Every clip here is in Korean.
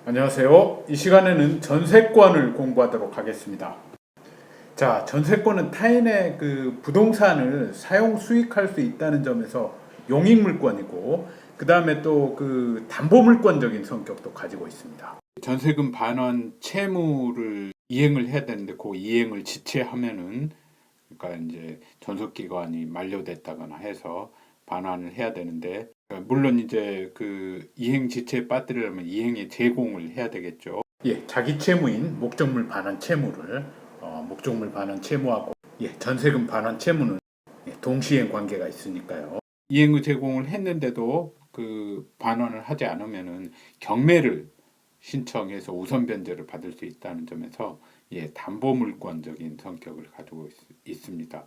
안녕하세요. 이 시간에는 전세권을 공부하도록 하겠습니다. 자, 전세권은 타인의 그 부동산을 사용 수익할 수 있다는 점에서 용익물권이고, 그 다음에 또 그 담보물권적인 성격도 가지고 있습니다. 전세금 반환 채무를 이행을 해야 되는데 그 이행을 지체하면은, 그러니까 이제 전속기간이 만료됐다거나 해서 반환을 해야 되는데, 물론 이제 그 이행 지체에 빠뜨리려면 이행의 제공을 해야 되겠죠. 예, 자기 채무인 목적물 반환 채무를 목적물 반환 채무하고 전세금 반환 채무는 동시행 관계가 있으니까요. 이행의 제공을 했는데도 그 반환을 하지 않으면은 경매를 신청해서 우선 변제를 받을 수 있다는 점에서 담보물권적인 성격을 가지고 있습니다.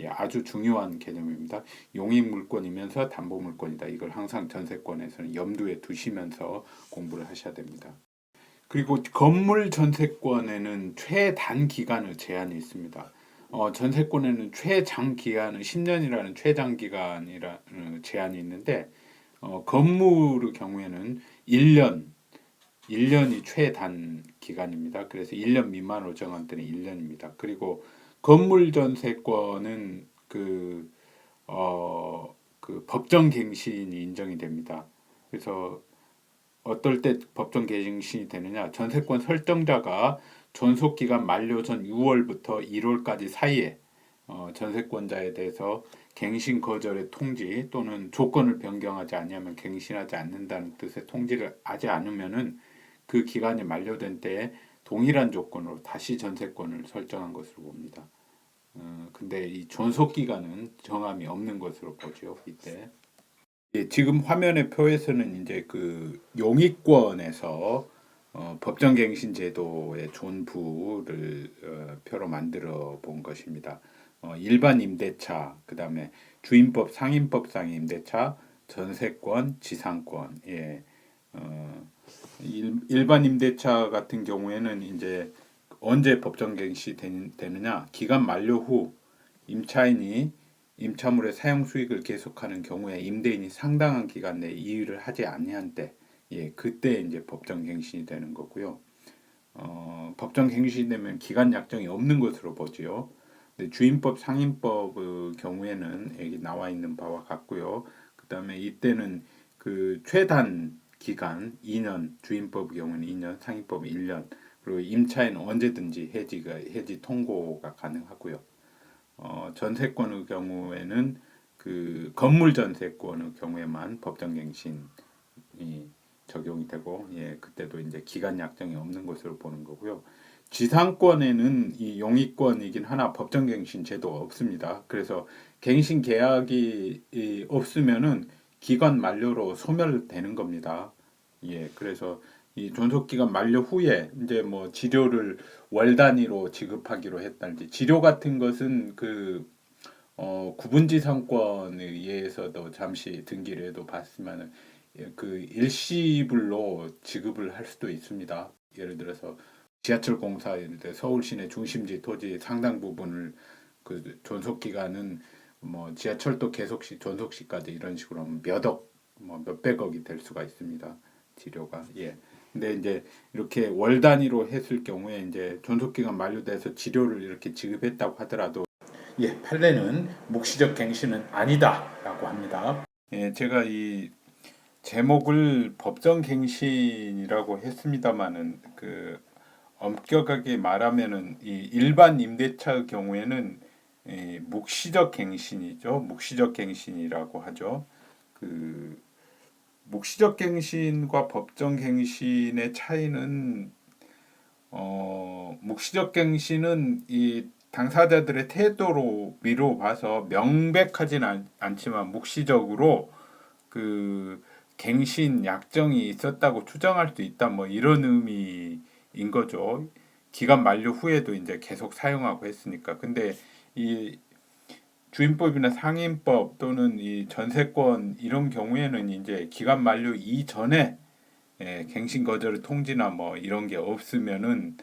아주 중요한 개념입니다. 용익물권이면서 담보물권이다. 이걸 항상 전세권에서는 염두에 두시면서 공부를 하셔야 됩니다. 그리고 건물 전세권에는 최단 기간의 제한이 있습니다. 전세권에는 최장 기간은 10년이라는 최장 기간이라는 제한이 있는데 건물의 경우에는 1년이 최단 기간입니다. 그래서 1년 미만으로 정한 때는 1년입니다. 그리고 건물 전세권은 그 법정갱신이 인정이 됩니다. 그래서 어떨 때 법정갱신이 되느냐? 전세권 설정자가 존속기간 만료 전 6월부터 1월까지 사이에 전세권자에 대해서 갱신 거절의 통지 또는 조건을 변경하지 않으면 갱신하지 않는다는 뜻의 통지를 하지 않으면은 그 기간이 만료된 때에 동일한 조건으로 다시 전세권을 설정한 것으로 봅니다. 근데 이 존속 기간은 정함이 없는 것으로 보죠. 이때 지금 화면의 표에서는 이제 그 용익권에서 법정갱신 제도의 존부를 표로 만들어 본 것입니다. 일반 임대차, 그 다음에 주임법, 상임법상 임대차, 전세권, 지상권. 일반 임대차 같은 경우에는 이제 언제 법정갱신 되느냐? 기간 만료 후 임차인이 임차물의 사용 수익을 계속하는 경우에 임대인이 상당한 기간 내에 이의를 하지 아니한 때, 그때 이제 법정갱신이 되는 거고요. 법정갱신이 되면 기간 약정이 없는 것으로 보지요. 근데 주임법, 상임법의 경우에는 여기 나와 있는 바와 같고요. 그 다음에 이때는 그 최단 기간 2년, 주임법의 경우는 2년, 상임법은 1년, 그리고 임차인은 언제든지 해지 통고가 가능하고요. 전세권의 경우에는 그 건물 전세권의 경우에만 법정갱신이 적용이 되고, 그때도 이제 기간 약정이 없는 것으로 보는 거고요. 지상권에는 이 용익권이긴 하나 법정갱신 제도가 없습니다. 그래서 갱신 계약이 없으면은 기간 만료로 소멸되는 겁니다. 그래서 이 존속기간 만료 후에 이제 뭐 치료를 월 단위로 지급하기로 했다든지, 치료 같은 것은 그 구분지상권에 의해서도 잠시 등기를 봤으면은 그 일시불로 지급을 할 수도 있습니다. 예를 들어서 지하철 공사, 서울 시내 중심지 토지 상당 부분을 그 존속 기간은 뭐 지하철도 계속시 존속시까지 이런 식으로 하면 뭐 몇백억이 될 수가 있습니다. 치료가. 근데 이제 이렇게 월 단위로 했을 경우에 이제 존속 기간 만료돼서 치료를 이렇게 지급했다고 하더라도 판례는 묵시적 갱신은 아니다라고 합니다. 제가 이 제목을 법정갱신이라고 했습니다만은 그 엄격하게 말하면은 이 일반 임대차의 경우에는 묵시적 갱신이죠. 묵시적 갱신이라고 하죠. 그 묵시적 갱신과 법정 갱신의 차이는 묵시적 갱신은 이 당사자들의 태도로 미뤄 봐서 명백하진 않지만 묵시적으로 그 갱신 약정이 있었다고 추정할 수 있다, 뭐 이런 의미인 거죠. 기간 만료 후에도 이제 계속 사용하고 했으니까. 근데 이 주임법이나 상임법 또는 이 전세권 이런 경우에는 이제 기간 만료 이전에 갱신 거절의 통지나 뭐 이런 게 없으면은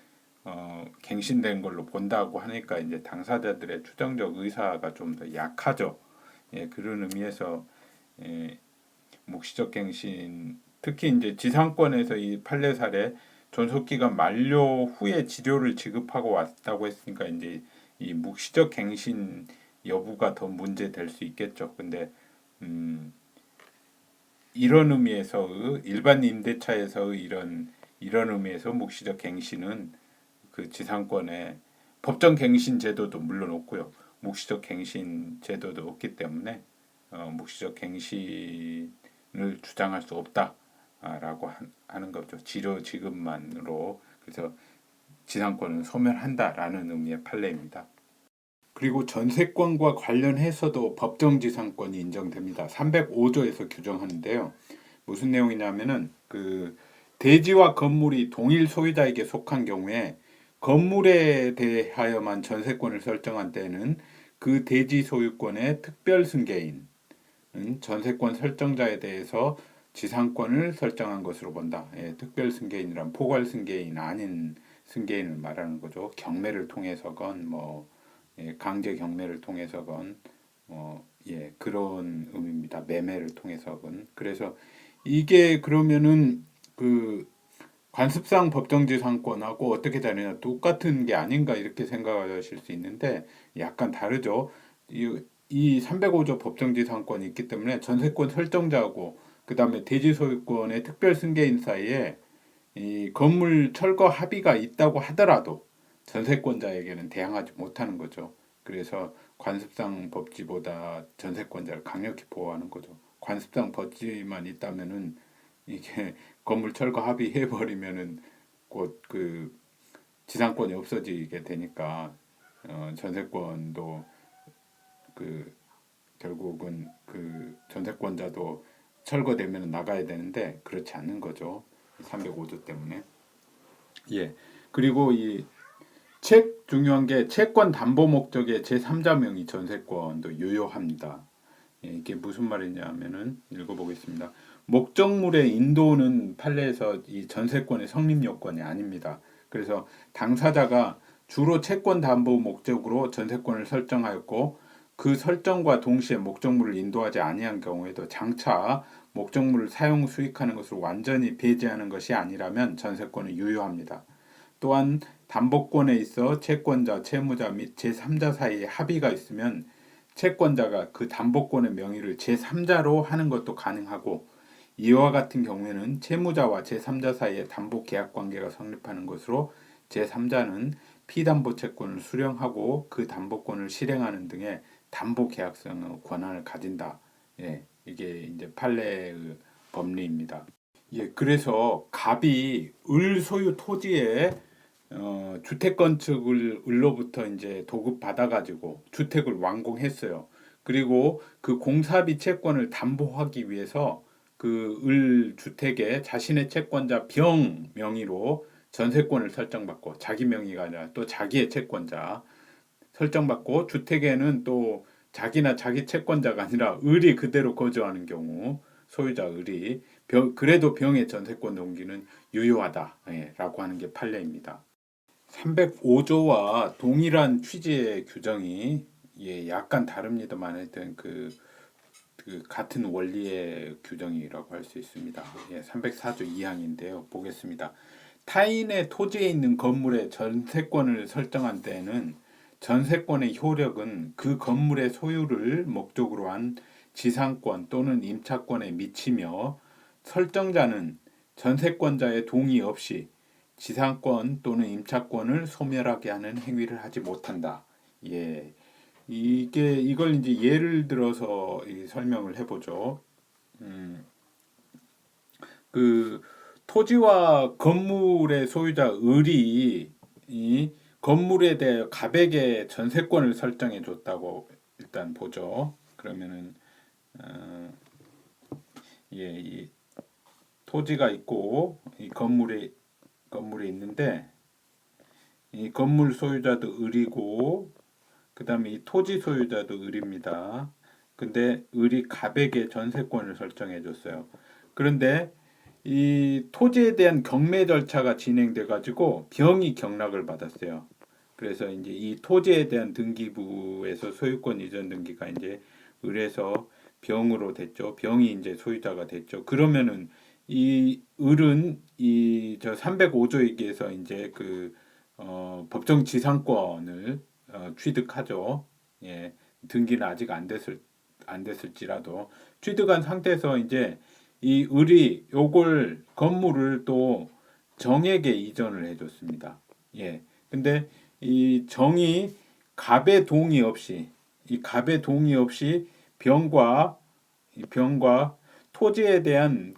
갱신된 걸로 본다고 하니까 이제 당사자들의 추정적 의사가 좀 더 약하죠. 그런 의미에서 묵시적 갱신 특히 이제 지상권에서 이 판례 사례 존속 기간 만료 후에 치료를 지급하고 왔다고 했으니까 이제 이 묵시적 갱신 여부가 더 문제 될 수 있겠죠. 근데 이런 의미에서 일반 임대차에서 이런 의미에서 묵시적 갱신은 그 지상권의 법정 갱신 제도도 물론 없고요. 묵시적 갱신 제도도 없기 때문에 묵시적 갱신을 주장할 수 없다라고 하는 거죠. 치료 지급만으로. 그래서 지상권은 소멸한다라는 의미의 판례입니다. 그리고 전세권과 관련해서도 법정지상권이 인정됩니다. 305조에서 규정하는데요. 무슨 내용이냐면은 그 대지와 건물이 동일 소유자에게 속한 경우에 건물에 대하여만 전세권을 설정한 때에는 그 대지 소유권의 특별 승계인은 전세권 설정자에 대해서 지상권을 설정한 것으로 본다. 예, 특별 승계인이란 포괄 승계인 아닌 승계인을 말하는 거죠. 경매를 통해서건 뭐 강제 경매를 통해서건 그런 의미입니다. 매매를 통해서건. 그래서 이게 그러면은 그 관습상 법정지상권하고 어떻게 다르냐 똑같은 게 아닌가 이렇게 생각하실 수 있는데 약간 다르죠. 이 305조 법정지상권이 있기 때문에 전세권 설정자하고 그 다음에 대지 소유권의 특별 승계인 사이에 이 건물 철거 합의가 있다고 하더라도 전세권자에게는 대항하지 못하는 거죠. 그래서 관습상 법지보다 전세권자를 강력히 보호하는 거죠. 관습상 법지만 있다면은 이게 건물 철거 합의해 버리면은 곧 그 지상권이 없어지게 되니까 전세권도 그 결국은 그 전세권자도 철거되면 나가야 되는데 그렇지 않는 거죠. 305조 때문에. 예. 그리고 이 중요한 게 채권 담보 목적의 제3자 명의 전세권도 유효합니다. 예, 이게 무슨 말이냐면은 읽어보겠습니다. 목적물의 인도는 판례에서 이 전세권의 성립 요건이 아닙니다. 그래서 당사자가 주로 채권 담보 목적으로 전세권을 설정하였고 그 설정과 동시에 목적물을 인도하지 아니한 경우에도 장차 목적물을 사용 수익하는 것을 완전히 배제하는 것이 아니라면 전세권은 유효합니다. 또한 담보권에 있어 채권자, 채무자 및 제3자 사이에 합의가 있으면 채권자가 그 담보권의 명의를 제3자로 하는 것도 가능하고 이와 같은 경우에는 채무자와 제3자 사이에 담보 계약 관계가 성립하는 것으로 제3자는 피담보 채권을 수령하고 그 담보권을 실행하는 등의 담보 계약성의 권한을 가진다. 예, 이게 이제 판례의 법리입니다. 예, 그래서 갑이 을 소유 토지에 주택 건축을 을로부터 이제 도급 받아가지고 주택을 완공했어요. 그리고 그 공사비 채권을 담보하기 위해서 그 을 주택에 자신의 채권자 병 명의로 전세권을 설정받고 자기 명의가 아니라 또 자기의 채권자 설정받고 주택에는 또 자기나 자기 채권자가 아니라 을이 그대로 거주하는 경우 소유자 을이 그래도 병의 전세권 동기는 유효하다라고 하는 게 판례입니다. 305조와 동일한 취지의 규정이 약간 다릅니다만 하여튼 그 같은 원리의 규정이라고 할 수 있습니다. 304조 2항인데요. 보겠습니다. 타인의 토지에 있는 건물의 전세권을 설정한 때에는 전세권의 효력은 그 건물의 소유를 목적으로 한 지상권 또는 임차권에 미치며 설정자는 전세권자의 동의 없이 지상권 또는 임차권을 소멸하게 하는 행위를 하지 못한다. 예, 이걸 이제 예를 들어서 설명을 해보죠. 그 토지와 건물의 소유자 을이 이 건물에 대해 갑에게 전세권을 설정해 줬다고 일단 보죠. 그러면은 이 토지가 있고 이 건물이 있는데 이 건물 소유자도 을이고 그 다음에 이 토지 소유자도 을입니다. 근데 을이 갑에게 전세권을 설정해 줬어요. 그런데 이 토지에 대한 경매 절차가 진행돼 가지고 병이 경락을 받았어요. 그래서 이제 이 토지에 대한 등기부에서 소유권 이전 등기가 이제 을에서 병으로 됐죠. 병이 이제 소유자가 됐죠. 그러면은 이 을은 이 저 305조에 의해서 이제 법정 지상권을 취득하죠. 예, 등기는 아직 안 됐을지라도 취득한 상태에서 이제 이 을이 요걸 건물을 또 정에게 이전을 해줬습니다. 예, 근데 이 정이 갑의 동의 없이 이 갑의 동의 없이 병과 이 병과 토지에 대한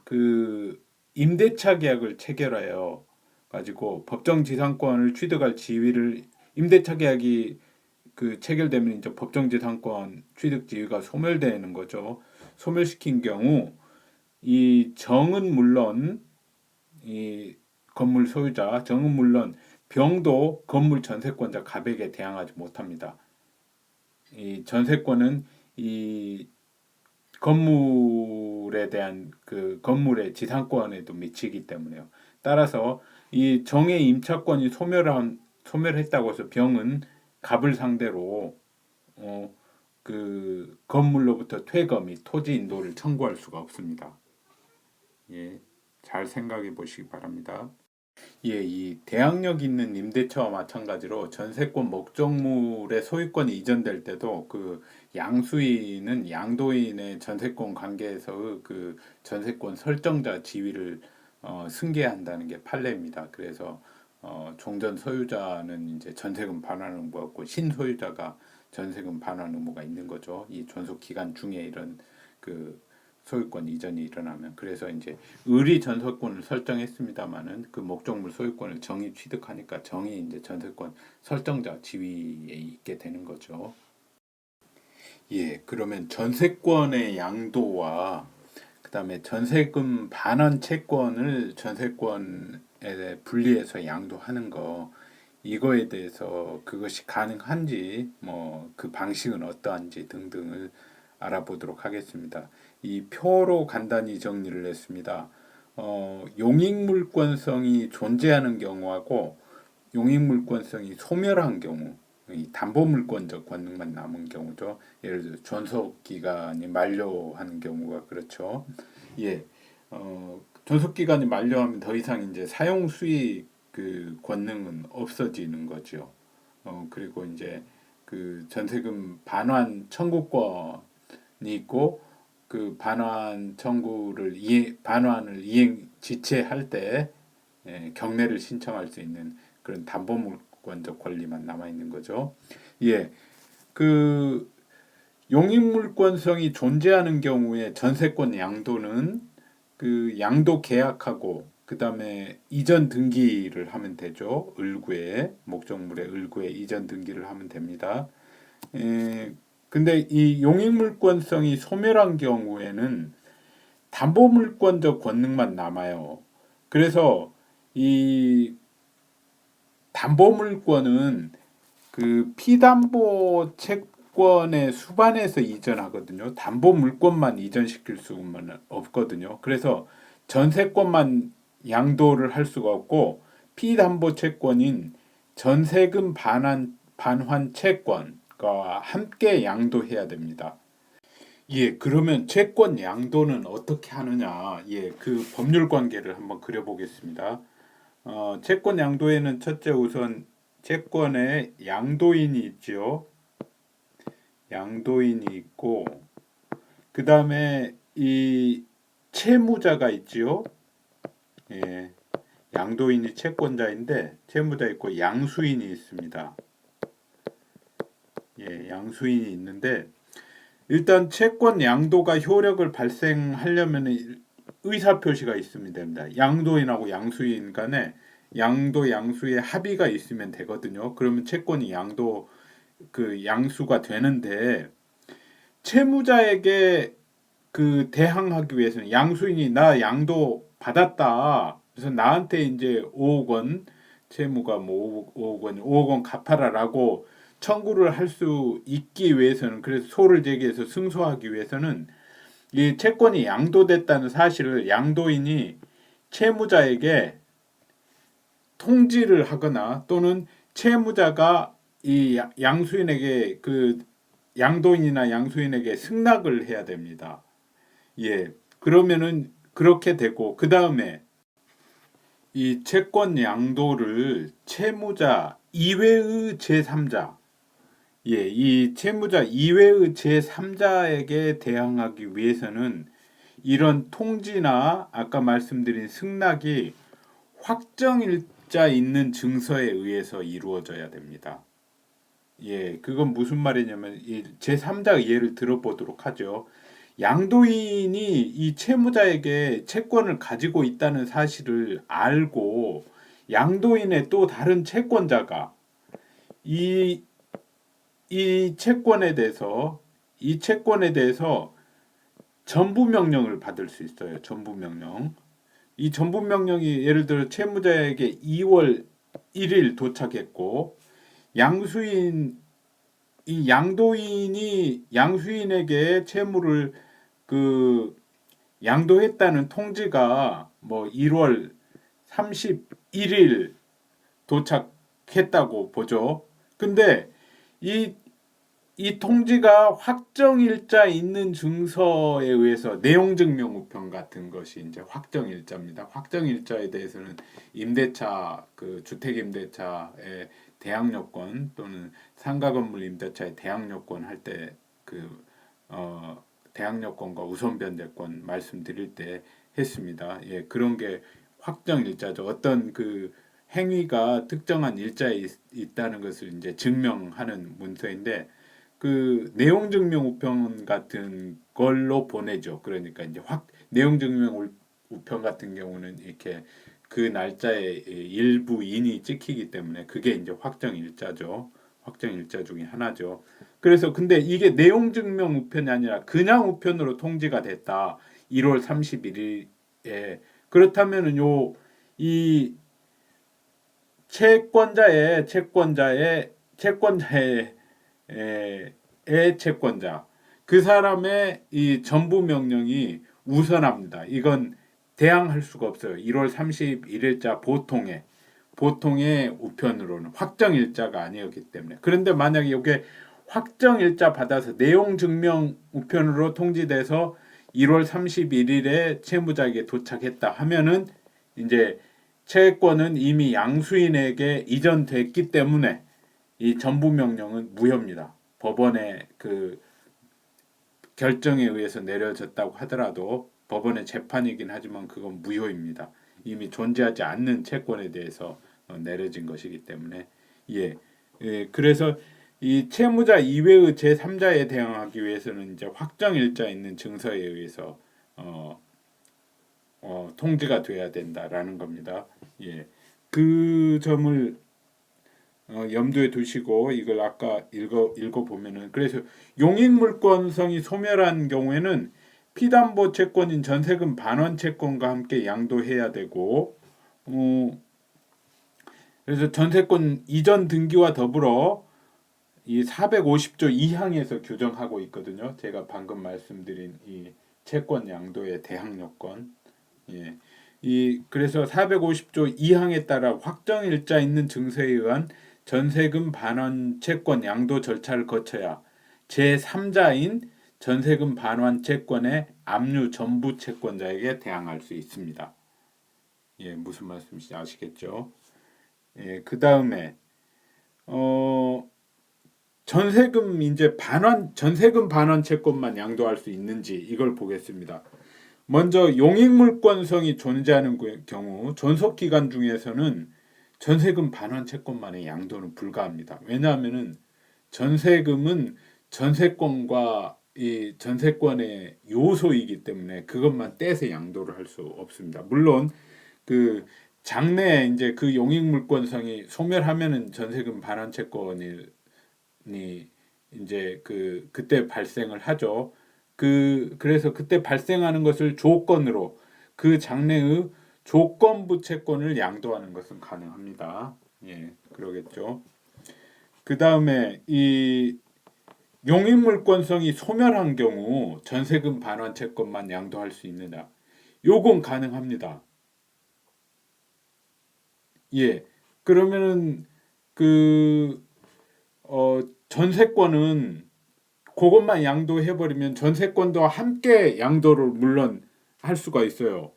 임대차 계약을 체결하여 가지고 법정 지상권을 취득할 지위를 임대차 계약이 체결되면 이제 법정 지상권 취득 지위가 소멸되는 거죠. 소멸시킨 경우 이 정은 물론 이 건물 소유자 정은 물론 병도 건물 전세권자 갑에게 대항하지 못합니다. 이 전세권은 이 건물에 대한 건물의 지상권에도 미치기 때문에요. 따라서 이 정의 임차권이 소멸했다고 해서 병은 갑을 상대로 건물로부터 퇴거 및 토지 인도를 청구할 수가 없습니다. 예, 잘 생각해 보시기 바랍니다. 예, 이 대항력 있는 임대차와 마찬가지로 전세권 목적물의 소유권이 이전될 때도 양수인은 양도인의 전세권 관계에서 전세권 설정자 지위를 승계한다는 게 판례입니다. 그래서 종전 소유자는 이제 전세금 반환 의무가 없고 신소유자가 전세금 반환 의무가 있는 거죠. 이 존속 기간 중에 이런 소유권 이전이 일어나면. 그래서 이제 을이 전세권을 설정했습니다마는 그 목적물 소유권을 정이 취득하니까 정이 이제 전세권 설정자 지위에 있게 되는 거죠. 예, 그러면 전세권의 양도와 그다음에 전세금 반환 채권을 전세권에 분리해서 양도하는 거, 이거에 대해서 그것이 가능한지 그 방식은 어떠한지 등등을 알아보도록 하겠습니다. 이 표로 간단히 정리를 했습니다. 용익물권성이 존재하는 경우하고 용익물권성이 소멸한 경우, 이 담보물권적 권능만 남은 경우죠. 예를 들어 존속 기간이 만료하는 경우가 그렇죠. 예, 존속 기간이 만료하면 더 이상 이제 사용 수익 권능은 없어지는 거죠. 그리고 이제 전세금 반환 청구권이 있고 반환 청구를 반환을 지체할 때 경매를 신청할 수 있는 그런 담보물권적 권리만 남아 있는 거죠. 예, 용익물권성이 존재하는 경우에 전세권 양도는 양도 계약하고 그다음에 이전 등기를 하면 되죠. 을구에 목적물의 을구에 이전 등기를 하면 됩니다. 근데 이 용익물권성이 소멸한 경우에는 담보물권적 권능만 남아요. 그래서 이 담보물권은 피담보 채권의 수반에서 이전하거든요. 담보물권만 이전시킬 수는 없거든요. 그래서 전세권만 양도를 할 수가 없고 피담보 채권인 전세금 반환 채권과 함께 양도해야 됩니다. 예, 그러면 채권 양도는 어떻게 하느냐? 예, 법률 관계를 한번 그려보겠습니다. 채권 양도에는 첫째 우선 채권에 양도인이 있지요. 양도인이 있고 그 다음에 이 채무자가 있지요. 예, 양도인이 채권자인데 채무자 있고 양수인이 있습니다. 예, 양수인이 있는데 일단 채권 양도가 효력을 발생하려면 의사표시가 있으면 됩니다. 양도인하고 양수인 간에 양수의 합의가 있으면 되거든요. 그러면 채권이 양수가 되는데 채무자에게 대항하기 위해서는 양수인이 나 양도 받았다. 그래서 나한테 이제 5억 원 채무가 5억 원 갚아라라고 청구를 할 수 있기 위해서는 그래서 소를 제기해서 승소하기 위해서는 이 채권이 양도됐다는 사실을 양도인이 채무자에게 통지를 하거나 또는 채무자가 이 양수인에게 양도인이나 양수인에게 승낙을 해야 됩니다. 예, 그러면은 그렇게 되고 그 다음에 이 채권 양도를 채무자 이외의 제3자, 이 채무자 이외의 제3자에게 대항하기 위해서는 이런 통지나 아까 말씀드린 승낙이 확정일자 있는 증서에 의해서 이루어져야 됩니다. 그건 무슨 말이냐면 이 제3자 예를 들어보도록 하죠. 양도인이 이 채무자에게 채권을 가지고 있다는 사실을 알고 양도인의 또 다른 채권자가 이 채권에 대해서 전부 명령을 받을 수 있어요. 전부 명령. 이 전부 명령이 예를 들어 채무자에게 2월 1일 도착했고 양도인이 양수인에게 채무를 양도했다는 통지가 뭐 1월 31일 도착했다고 보죠. 근데 이 통지가 확정일자 있는 증서에 의해서 내용증명우편 같은 것이 이제 확정일자입니다. 확정일자에 대해서는 임대차, 주택임대차의 대항요건 또는 상가건물 임대차의 대항요건 할 때 대항요건과 우선변제권 말씀드릴 때 했습니다. 그런 게 확정일자죠. 어떤 행위가 특정한 일자에 있다는 것을 이제 증명하는 문서인데 내용증명 우편 같은 걸로 보내죠. 그러니까 이제 내용증명 우편 같은 경우는 이렇게 그 날짜에 일부인이 찍히기 때문에 그게 이제 확정일자죠. 확정일자 중에 하나죠. 그래서 근데 이게 내용증명 우편이 아니라 그냥 우편으로 통지가 됐다. 1월 31일에 그렇다면은 이 채권자의 채권자 그 사람의 이 전부 명령이 우선합니다. 이건 대항할 수가 없어요. 1월 31일자 보통의 우편으로는 확정일자가 아니었기 때문에. 그런데 만약에 이게 확정일자 받아서 내용증명 우편으로 통지돼서 1월 31일에 채무자에게 도착했다 하면은 이제 채권은 이미 양수인에게 이전됐기 때문에 이 전부 명령은 무효입니다. 법원의 결정에 의해서 내려졌다고 하더라도 법원의 재판이긴 하지만 그건 무효입니다. 이미 존재하지 않는 채권에 대해서 내려진 것이기 때문에 그래서 이 채무자 이외의 제3자에 대항하기 위해서는 이제 확정일자 있는 증서에 의해서 통지가 돼야 된다라는 겁니다. 그 점을 염두에 두시고 이걸 아까 읽어 보면은 그래서 용익물권성이 소멸한 경우에는 피담보 채권인 전세금 반환 채권과 함께 양도해야 되고 그래서 전세권 이전 등기와 더불어 이 450조 2항에서 규정하고 있거든요. 제가 방금 말씀드린 이 채권 양도의 대항 요건. 그래서 450조 2항에 따라 확정일자 있는 증서에 의한 전세금 반환 채권 양도 절차를 거쳐야 제3자인 전세금 반환 채권의 압류 전부 채권자에게 대항할 수 있습니다. 무슨 말씀인지 아시겠죠? 그 다음에 전세금 반환 채권만 양도할 수 있는지 이걸 보겠습니다. 먼저 용익물권성이 존재하는 경우 존속기간 중에서는 전세금 반환 채권만의 양도는 불가합니다. 왜냐하면은 전세금은 전세권과 이 전세권의 요소이기 때문에 그것만 떼서 양도를 할 수 없습니다. 물론 장래에 이제 용익물권성이 소멸하면은 전세금 반환 채권이 이제 그때 발생을 하죠. 그래서 그때 발생하는 것을 조건으로 장래의 조건부 채권을 양도하는 것은 가능합니다. 그러겠죠. 그 다음에 이 용익물권성이 소멸한 경우 전세금 반환 채권만 양도할 수 있느냐? 요건 가능합니다. 그러면은 전세권은 그것만 양도해버리면 전세권도 함께 양도를 물론 할 수가 있어요.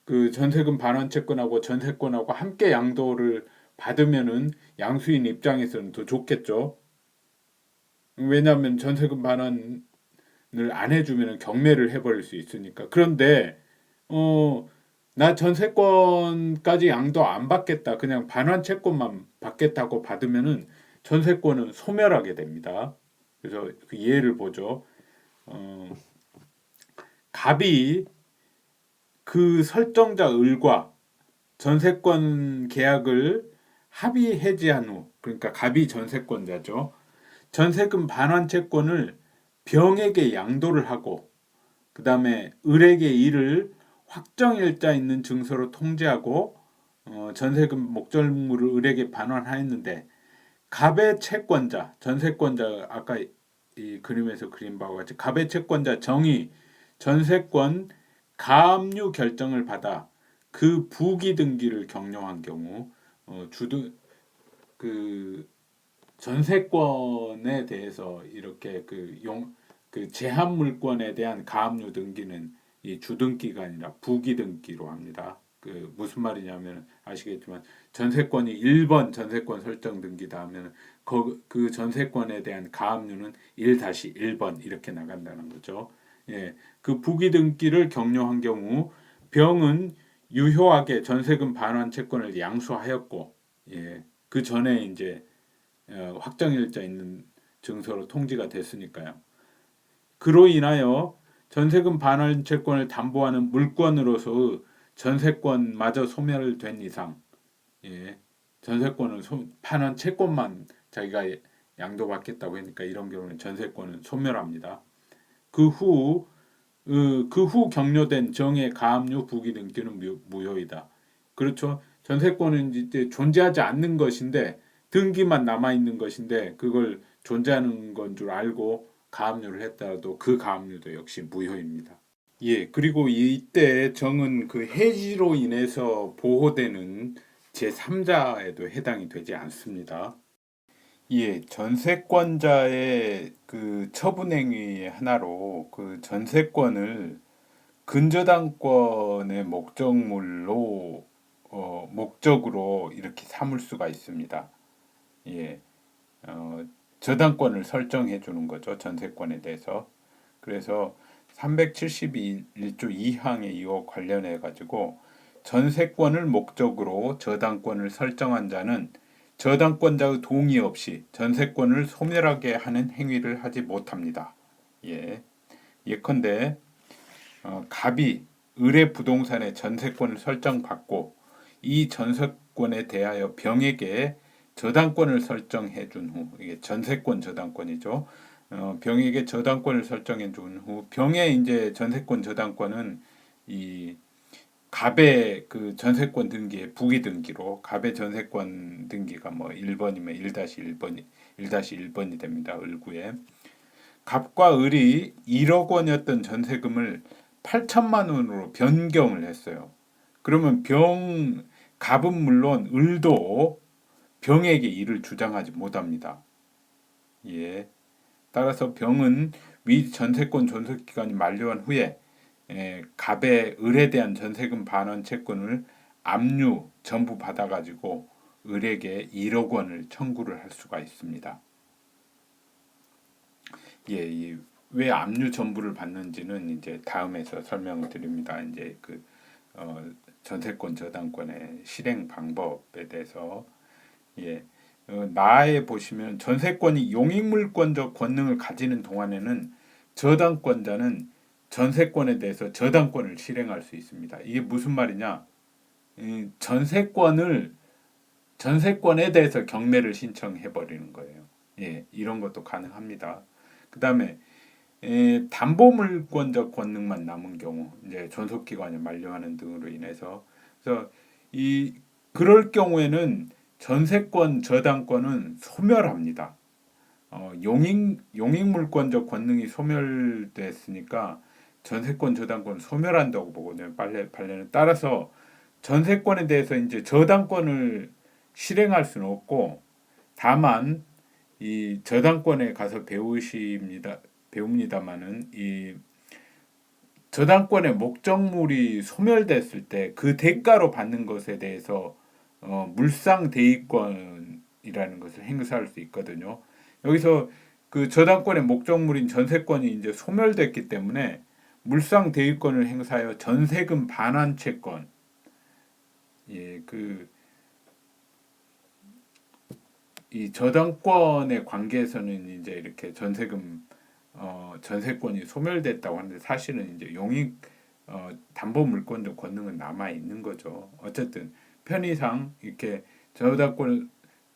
그 전세금 반환 채권하고 전세권하고 함께 양도를 받으면은 양수인 입장에서는 더 좋겠죠. 왜냐하면 전세금 반환을 안 해주면 경매를 해버릴 수 있으니까. 그런데 어, 나 전세권까지 양도 안 받겠다. 그냥 반환 채권만 받겠다고 받으면은 전세권은 소멸하게 됩니다. 그래서 그 예를 보죠. 어, 갑이 그 설정자 을과 전세권 계약을 합의 해지한 후, 그러니까 갑이 전세권자죠. 전세금 반환 채권을 병에게 양도를 하고, 그 다음에 을에게 이를 확정일자 있는 증서로 통지하고, 전세금 목적물을 을에게 반환하였는데, 갑의 채권자, 전세권자, 아까 이 그림에서 그린 바와 같이 갑의 채권자 정이 전세권 가압류 결정을 받아 그 부기 등기를 경영한 경우 주등 그 전세권에 대해서 이렇게 그 제한 물권에 대한 가압류 등기는 이 주등기가 아니라 부기 등기로 합니다. 그 무슨 말이냐면 아시겠지만 전세권이 1번 전세권 설정 등기다 하면 그 전세권에 대한 가압류는 1-1번 이렇게 나간다는 거죠. 예, 그 부기 등기를 경료한 경우 병은 유효하게 전세금 반환 채권을 양수하였고, 예, 그 전에 이제 확정일자 있는 증서로 통지가 됐으니까요. 그로 인하여 전세금 반환 채권을 담보하는 물권으로서 전세권마저 소멸된 이상, 예, 전세권은 반환 채권만 자기가 양도받겠다고 하니까 이런 경우는 전세권은 소멸합니다. 그 후 경료된 정의 가압류 부기 등기는 무효이다. 그렇죠. 전세권은 이제 존재하지 않는 것인데 등기만 남아 있는 것인데 그걸 존재하는 건 줄 알고 가압류를 했다도 그 가압류도 역시 무효입니다. 예, 그리고 이때 정은 그 해지로 인해서 보호되는 제3자에도 해당이 되지 않습니다. 예, 전세권자의 그 처분행위 하나로 그 전세권을 근저당권의 목적물로 목적으로 이렇게 삼을 수가 있습니다. 예, 어, 저당권을 설정해 주는 거죠. 전세권에 대해서. 그래서 371조 2항에 이와 관련해 가지고 전세권을 목적으로 저당권을 설정한 자는 저당권자의 동의 없이 전세권을 소멸하게 하는 행위를 하지 못합니다. 예. 예컨대 갑이 을의 부동산에 전세권을 설정받고 이 전세권에 대하여 병에게 저당권을 설정해 준 후, 이게 전세권 저당권이죠. 병에게 저당권을 설정해 준 후, 병의 이제 전세권 저당권은 이 갑의 그 전세권 등기의 부기 등기로 갑의 전세권 등기가 뭐 1번이면 1-1번이 됩니다. 을구에. 갑과 을이 1억 원이었던 전세금을 8천만 원으로 변경을 했어요. 그러면 갑은 물론 을도 병에게 이를 주장하지 못합니다. 예. 따라서 병은 위 전세권 존속 기간이 만료한 후에 갑의 을에 대한 전세금 반환 채권을 압류 전부 받아가지고 을에게 1억 원을 청구를 할 수가 있습니다. 예, 왜 압류 전부를 받는지는 이제 다음에서 설명을 드립니다. 이제 전세권 저당권의 실행 방법에 대해서 예, 나에 보시면 전세권이 용익물권적 권능을 가지는 동안에는 저당권자는 전세권에 대해서 저당권을 실행할 수 있습니다. 이게 무슨 말이냐? 전세권에 대해서 경매를 신청해 버리는 거예요. 예, 이런 것도 가능합니다. 그 다음에 담보물권적 권능만 남은 경우, 이제 존속기간이 만료하는 등으로 인해서, 그래서 그럴 경우에는 전세권 저당권은 소멸합니다. 용익물권적 권능이 소멸됐으니까 전세권 저당권 소멸한다고 보거든요. 판례는 따라서 전세권에 대해서 이제 저당권을 실행할 수는 없고 다만 이 저당권에 가서 배웁니다마는 이 저당권의 목적물이 소멸됐을 때 그 대가로 받는 것에 대해서 물상 대위권이라는 것을 행사할 수 있거든요. 여기서 그 저당권의 목적물인 전세권이 이제 소멸됐기 때문에 물상 대위권을 행사하여 전세금 반환 채권, 예, 그 이 저당권의 관계에서는 이제 이렇게 전세권이 소멸됐다고 하는데 사실은 이제 용익 담보 물권적 권능은 남아 있는 거죠. 어쨌든 편의상 이렇게 저당권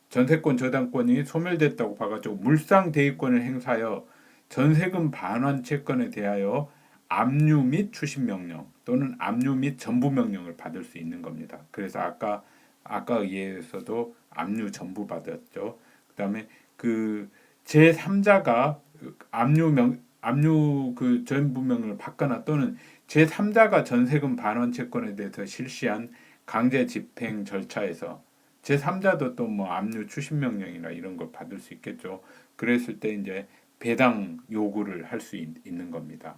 전세권 저당권이 소멸됐다고 봐가지고 물상 대위권을 행사하여 전세금 반환 채권에 대하여 압류 및 추심 명령 또는 압류 및 전부 명령을 받을 수 있는 겁니다. 그래서 아까 의회에서도 압류 전부 받았죠. 그다음에 그 제3자가 압류 그 전부 명령을 받거나 또는 제3자가 전세금 반환 채권에 대해서 실시한 강제 집행 절차에서 제3자도 또 뭐 압류 추심 명령이나 이런 걸 받을 수 있겠죠. 그랬을 때 이제 배당 요구를 할 수 있는 겁니다.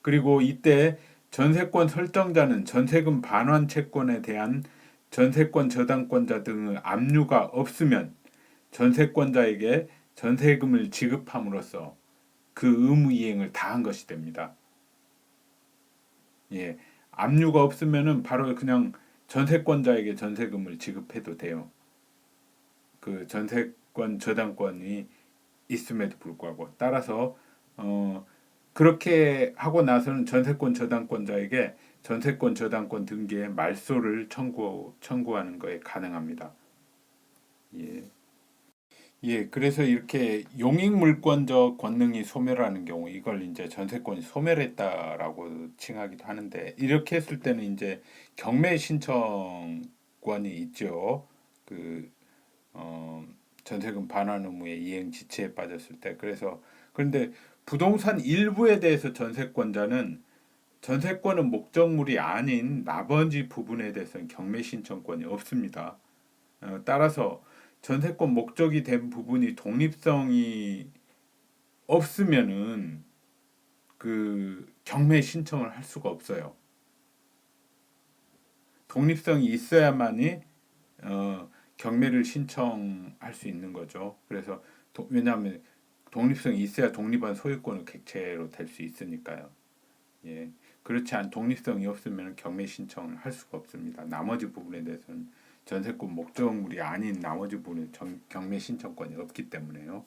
그리고 이때 전세권 설정자는 전세금 반환 채권에 대한 전세권 저당권자 등의 압류가 없으면 전세권자에게 전세금을 지급함으로써 그 의무 이행을 다한 것이 됩니다. 예, 압류가 없으면은 바로 그냥 전세권자에게 전세금을 지급해도 돼요. 그 전세권 저당권이 있음에도 불구하고 따라서 그렇게 하고 나서는 전세권 저당권자에게 전세권 저당권 등기에 말소를 청구하는 거에 가능합니다. 예. 예, 그래서 이렇게 용익물권적 권능이 소멸하는 경우 이걸 이제 전세권이 소멸했다라고 칭하기도 하는데 이렇게 했을 때는 이제 경매 신청권이 있죠. 그 전세금 반환 의무의 이행 지체에 빠졌을 때 그래서 그런데 부동산 일부에 대해서 전세권은 목적물이 아닌 나머지 부분에 대해서는 경매 신청권이 없습니다. 따라서 전세권 목적이 된 부분이 독립성이 없으면은 그 경매 신청을 할 수가 없어요. 독립성이 있어야만이 경매를 신청할 수 있는 거죠. 그래서 왜냐하면 독립성이 있어야 독립한 소유권의 객체로 될 수 있으니까요. 예. 그렇지 않은 독립성이 없으면 경매 신청을 할 수가 없습니다. 나머지 부분에 대해서는 전세권 목적물이 아닌 나머지 부분은 경매 신청권이 없기 때문에요.